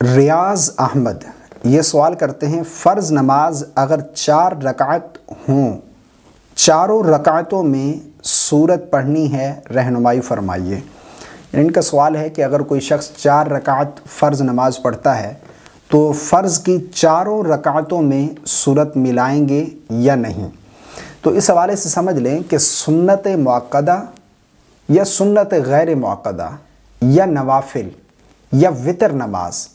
ریاض احمد یہ سوال کرتے ہیں، فرض نماز اگر 4 رکعت ہوں، چاروں رکعتوں میں سورت پڑھنی ہے، رہنمائی فرمائیے۔ ان کا سوال ہے کہ اگر کوئی شخص 4 رکعت فرض نماز پڑھتا ہے تو فرض کی چاروں رکعتوں میں سورت ملائیں گے یا نہیں۔ تو اس حوالے سے سمجھ لیں کہ سنت مؤکدہ یا سنت غیر مؤکدہ یا نوافل یا وتر نماز،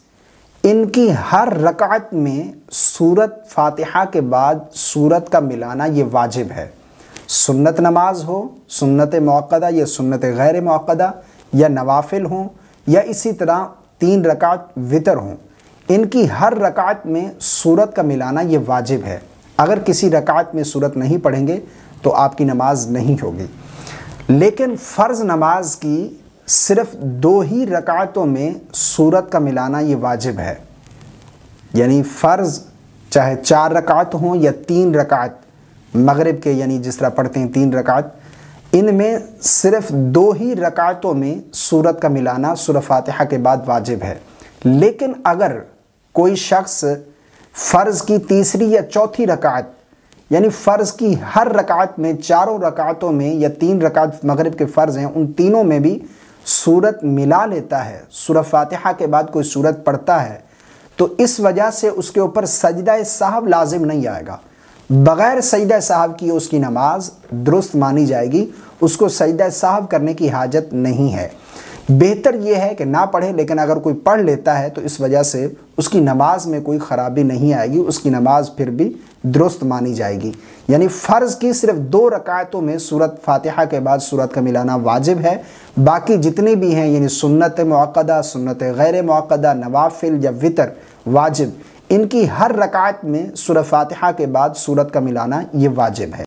ان کی ہر رکعت میں سورت فاتحہ کے بعد سورت کا ملانا یہ واجب ہے۔ سنت نماز ہو، سنت مؤکدہ یا سنت غیر مؤکدہ یا نوافل ہوں یا اسی طرح 3 رکعت وتر ہوں، ان کی ہر رکعت میں سورت کا ملانا یہ واجب ہے۔ اگر کسی رکعت میں سورت نہیں پڑھیں گے تو آپ کی نماز نہیں ہوگی۔ لیکن فرض نماز کی صرف 2 ہی رکعتوں میں سورت کا ملانا یہ واجب ہے، یعنی فرض چاہے 4 رکعت ہوں یا 3 رکعت مغرب کے، یعنی جس طرح پڑھتے ہیں 3 رکعت، ان میں صرف 2 ہی رکعتوں میں سورت کا ملانا سورہ فاتحہ کے بعد واجب ہے۔ لیکن اگر کوئی شخص فرض کی 3ری یا 4تھی رکعت، یعنی فرض کی ہر رکعت میں، چاروں رکعتوں میں یا 3 رکعت مغرب کے فرض ہیں، ان تینوں میں بھی سورت ملا لیتا ہے، سورہ فاتحہ کے بعد کوئی سورت پڑھتا ہے، تو اس وجہ سے اس کے اوپر سجدہ سہو لازم نہیں آئے گا۔ بغیر سجدہ سہو کیے اس کی نماز درست مانی جائے گی، اس کو سجدہ سہو کرنے کی حاجت نہیں ہے۔ بہتر یہ ہے کہ نہ پڑھے، لیکن اگر کوئی پڑھ لیتا ہے تو اس وجہ سے اس کی نماز میں کوئی خرابی نہیں آئے گی، اس کی نماز پھر بھی درست مانی جائے گی۔ یعنی فرض کی صرف 2 رکعتوں میں سورت فاتحہ کے بعد سورت کا ملانا واجب ہے، باقی جتنے بھی ہیں یعنی سنت مؤکدہ، سنت غیر مؤکدہ، نوافل یا وتر واجب، ان کی ہر رکعت میں سورہ فاتحہ کے بعد سورت کا ملانا یہ واجب ہے۔